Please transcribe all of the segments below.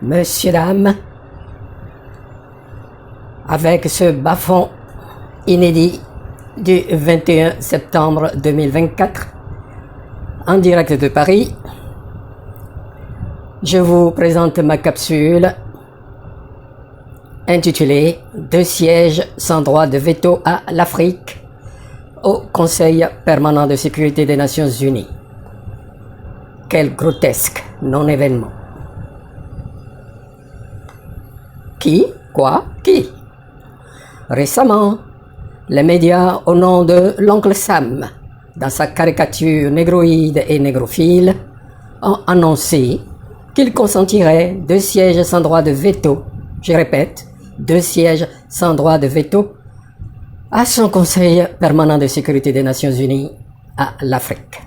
Messieurs, dames, avec ce bas-fond inédit du 21 septembre 2024, en direct de Paris, je vous présente ma capsule intitulée « 2 sièges sans droit de veto à l'Afrique au Conseil permanent de sécurité des Nations Unies ». Quel grotesque non-événement. Qui? Quoi? Qui? Récemment, les médias, au nom de l'oncle Sam, dans sa caricature négroïde et négrophile, ont annoncé qu'il consentirait 2 sièges sans droit de veto, je répète, 2 sièges sans droit de veto, à son Conseil permanent de sécurité des Nations Unies à l'Afrique.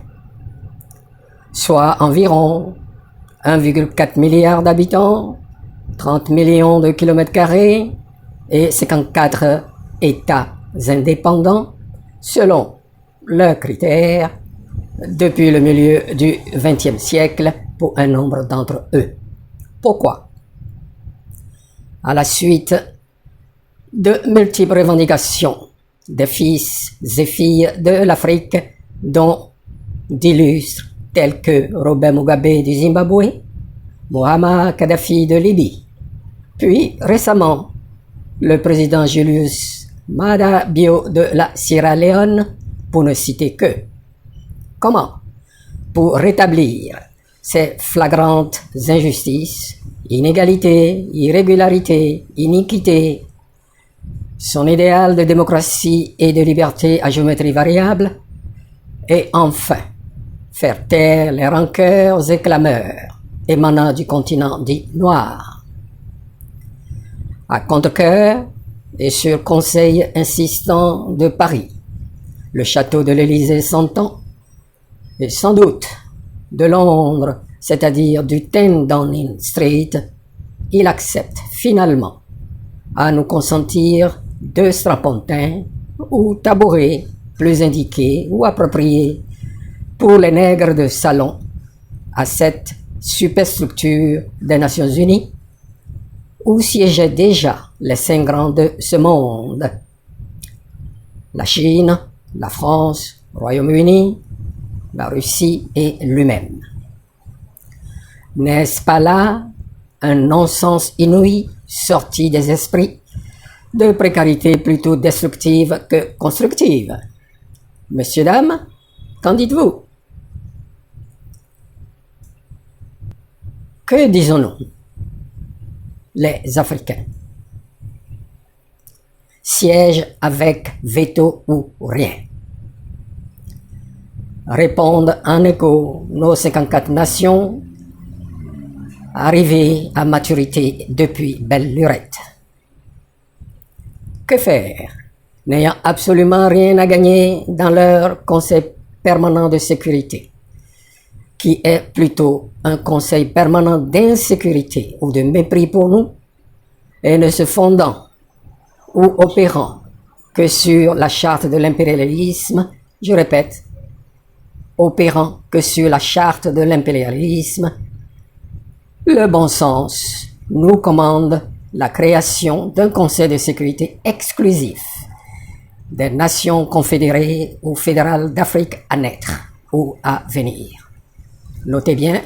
Soit environ 1,4 milliard d'habitants, 30 millions de kilomètres carrés et 54 États indépendants, selon leurs critères, depuis le milieu du XXe siècle pour un nombre d'entre eux. Pourquoi? À la suite de multiples revendications des fils et filles de l'Afrique, dont d'illustres tels que Robert Mugabe du Zimbabwe, Muammar Kadhafi de Libye, puis récemment le président Julius Maada Bio de la Sierra Leone, pour ne citer que. Comment? Pour rétablir ces flagrantes injustices, inégalités, irrégularités, iniquités, son idéal de démocratie et de liberté à géométrie variable, et enfin faire taire les rancœurs et clameurs émanant du continent dit noir. À contre-cœur et sur conseil insistant de Paris, le château de l'Élysée s'entend, et sans doute de Londres, c'est-à-dire du 10 Downing Street, il accepte finalement à nous consentir 2 strapontins ou tabourets plus indiqués ou appropriés pour les nègres de salon à cette superstructure des Nations Unies où siégeaient déjà les 5 grands de ce monde: la Chine, la France, le Royaume-Uni, la Russie et lui-même. N'est-ce pas là un non-sens inouï sorti des esprits de précarité plutôt destructive que constructive? Messieurs, dames, qu'en dites-vous? Que disons-nous, les Africains? Siège avec veto ou rien? Répondent en écho nos 54 nations arrivées à maturité depuis belle lurette. Que faire, n'ayant absolument rien à gagner dans leur Conseil permanent de sécurité, qui est plutôt un conseil permanent d'insécurité ou de mépris pour nous, et ne se fondant ou opérant que sur la charte de l'impérialisme, je répète, opérant que sur la charte de l'impérialisme, le bon sens nous commande la création d'un conseil de sécurité exclusif des nations confédérées ou fédérales d'Afrique à naître ou à venir. Notez bien,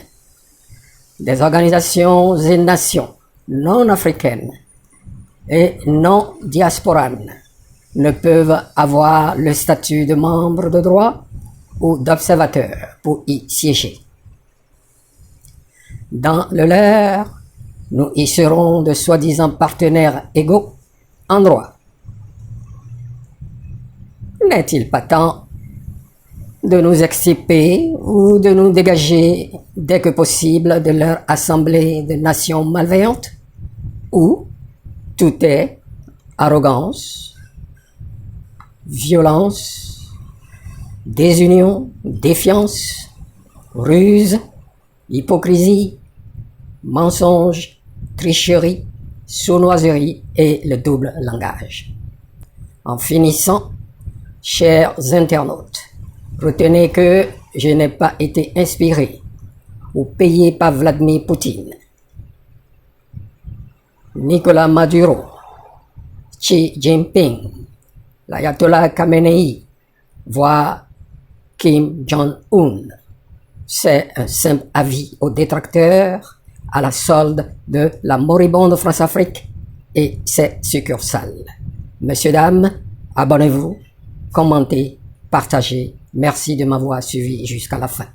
des organisations et nations non africaines et non diasporanes ne peuvent avoir le statut de membre de droit ou d'observateur pour y siéger. Dans le leur, nous y serons de soi-disant partenaires égaux en droit. N'est-il pas temps de nous extirper ou de nous dégager dès que possible de leur assemblée de nations malveillantes, où tout est arrogance, violence, désunion, défiance, ruse, hypocrisie, mensonge, tricherie, sournoiserie et le double langage. En finissant, chers internautes, retenez que je n'ai pas été inspiré ou payé par Vladimir Poutine. Nicolas Maduro, Xi Jinping, l'ayatollah Khamenei, voire Kim Jong-un. C'est un simple avis aux détracteurs à la solde de la moribonde France-Afrique et ses succursales. Messieurs, dames, abonnez-vous, commentez, partagez. Merci de m'avoir suivi jusqu'à la fin.